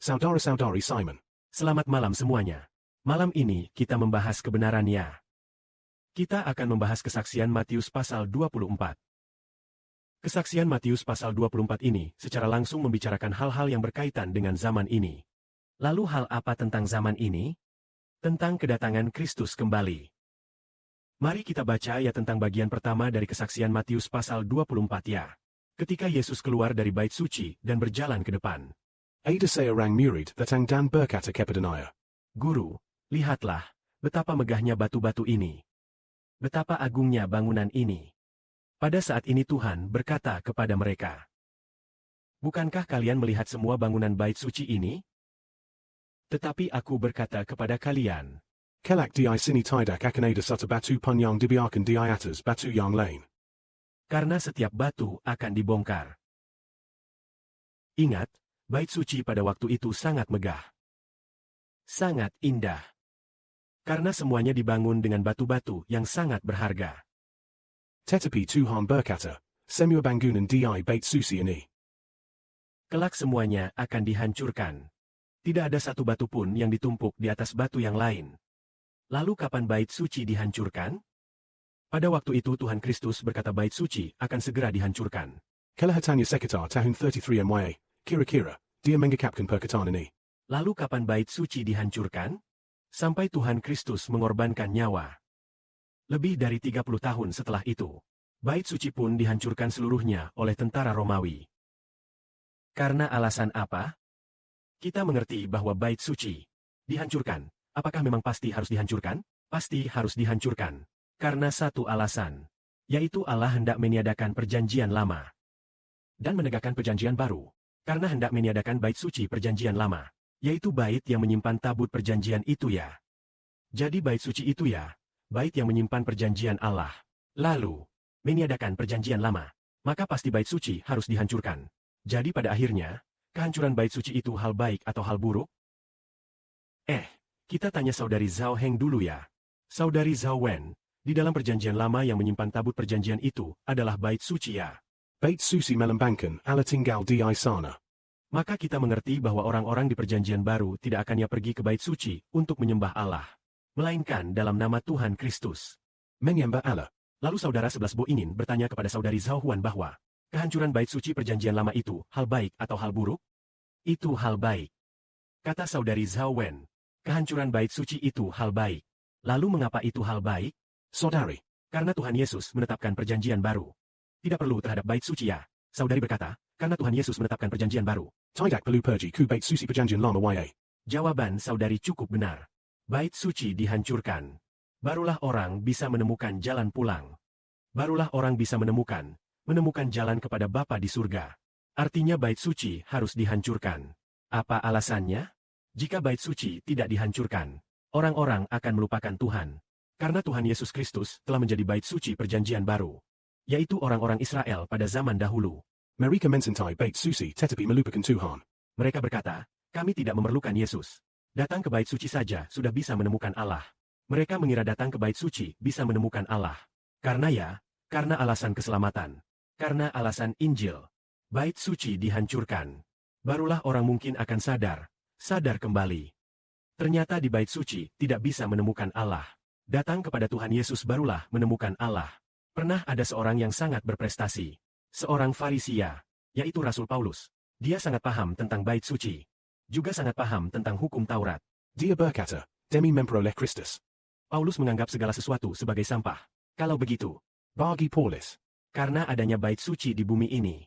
Saudara-saudari Simon. Selamat malam semuanya. Malam ini kita membahas kebenarannya. Kita akan membahas kesaksian Matius pasal 24. Kesaksian Matius pasal 24 ini secara langsung membicarakan hal-hal yang berkaitan dengan zaman ini. Lalu hal apa tentang zaman ini? Tentang kedatangan Kristus kembali. Mari kita baca ya tentang bagian pertama dari kesaksian Matius pasal 24 ya. Ketika Yesus keluar dari bait suci dan berjalan ke depan. Ada saya orang murid datang dan berkata kepadanya. Guru, lihatlah, betapa megahnya batu-batu ini. Betapa agungnya bangunan ini. Pada saat ini Tuhan berkata kepada mereka. Bukankah kalian melihat semua bangunan bait suci ini? Tetapi aku berkata kepada kalian. Kelak di sini tidak akan ada satu batu pun yang dibiarkan di atas batu yang lain. Karena setiap batu akan dibongkar. Ingat, bait suci pada waktu itu sangat megah. Sangat indah. Karena semuanya dibangun dengan batu-batu yang sangat berharga. Tetapi Tuhan berkata, semua bangunan di bait suci ini. Kelak semuanya akan dihancurkan. Tidak ada satu batu pun yang ditumpuk di atas batu yang lain. Lalu kapan bait suci dihancurkan? Pada waktu itu Tuhan Kristus berkata bait suci akan segera dihancurkan. Kelahatannya sekitar tahun 33 MY. Kira-kira, dia mengungkapkan perkataan ini. Lalu kapan bait suci dihancurkan? Sampai Tuhan Kristus mengorbankan nyawa. Lebih dari 30 tahun setelah itu, bait suci pun dihancurkan seluruhnya oleh tentara Romawi. Karena alasan apa? Kita mengerti bahwa bait suci dihancurkan. Apakah memang pasti harus dihancurkan? Pasti harus dihancurkan. Karena satu alasan, yaitu Allah hendak meniadakan perjanjian lama dan menegakkan perjanjian baru. Karena hendak meniadakan bait suci perjanjian lama, yaitu bait yang menyimpan tabut perjanjian itu ya. Jadi bait suci itu ya, bait yang menyimpan perjanjian Allah. Lalu, meniadakan perjanjian lama, maka pasti bait suci harus dihancurkan. Jadi pada akhirnya, kehancuran bait suci itu hal baik atau hal buruk? Kita tanya saudari Zhao Heng dulu ya. Saudari Zhao Wen, di dalam perjanjian lama yang menyimpan tabut perjanjian itu adalah bait suci ya. Bait suci melambangkan Allah tinggal di sana. Maka kita mengerti bahwa orang-orang di perjanjian baru tidak akan pergi ke bait suci untuk menyembah Allah. Melainkan dalam nama Tuhan Kristus. Menyembah Allah. Lalu saudara 11 Bo ingin bertanya kepada saudari Zhao Huan bahwa, kehancuran bait suci perjanjian lama itu hal baik atau hal buruk? Itu hal baik. Kata saudari Zhao Wen, kehancuran bait suci itu hal baik. Lalu mengapa itu hal baik? Saudari. Karena Tuhan Yesus menetapkan perjanjian baru. Tidak perlu terhadap bait suci ya. Saudari berkata, karena Tuhan Yesus menetapkan perjanjian baru. Tidak perlu pergi ku bait suci perjanjian lama ya. Jawaban saudari cukup benar. Bait suci dihancurkan. Barulah orang bisa menemukan jalan pulang. Barulah orang bisa menemukan jalan kepada Bapa di surga. Artinya bait suci harus dihancurkan. Apa alasannya? Jika bait suci tidak dihancurkan, orang-orang akan melupakan Tuhan. Karena Tuhan Yesus Kristus telah menjadi bait suci perjanjian baru. Yaitu orang-orang Israel pada zaman dahulu. Mereka mencintai bait suci tetapi melupakan Tuhan. Mereka berkata, kami tidak memerlukan Yesus. Datang ke bait suci saja sudah bisa menemukan Allah. Mereka mengira datang ke bait suci bisa menemukan Allah. Karena alasan keselamatan. Karena alasan Injil. Bait suci dihancurkan. Barulah orang mungkin akan sadar kembali. Ternyata di bait suci tidak bisa menemukan Allah. Datang kepada Tuhan Yesus barulah menemukan Allah. Pernah ada seorang yang sangat berprestasi. Seorang Farisia, yaitu Rasul Paulus. Dia sangat paham tentang bait suci. Juga sangat paham tentang hukum Taurat. Dia berkata, demi memperoleh Kristus. Paulus menganggap segala sesuatu sebagai sampah. Kalau begitu, bagi Paulus, karena adanya bait suci di bumi ini,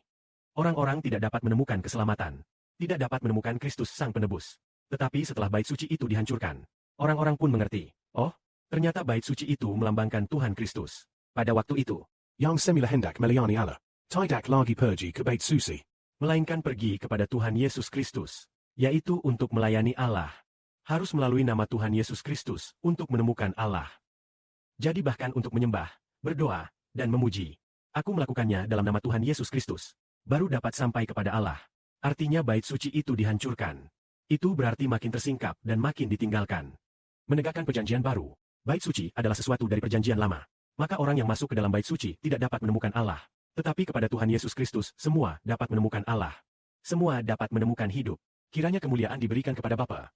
orang-orang tidak dapat menemukan keselamatan. Tidak dapat menemukan Kristus Sang Penebus. Tetapi setelah bait suci itu dihancurkan, orang-orang pun mengerti, oh, ternyata bait suci itu melambangkan Tuhan Kristus. Pada waktu itu, yang semula hendak melayani Allah, tidak lagi pergi ke bait suci, melainkan pergi kepada Tuhan Yesus Kristus, yaitu untuk melayani Allah. Harus melalui nama Tuhan Yesus Kristus untuk menemukan Allah. Jadi bahkan untuk menyembah, berdoa, dan memuji, aku melakukannya dalam nama Tuhan Yesus Kristus, baru dapat sampai kepada Allah. Artinya bait suci itu dihancurkan. Itu berarti makin tersingkap dan makin ditinggalkan. Menegakkan perjanjian baru, bait suci adalah sesuatu dari perjanjian lama. Maka orang yang masuk ke dalam bait suci tidak dapat menemukan Allah. Tetapi kepada Tuhan Yesus Kristus semua dapat menemukan Allah. Semua dapat menemukan hidup. Kiranya kemuliaan diberikan kepada Bapa,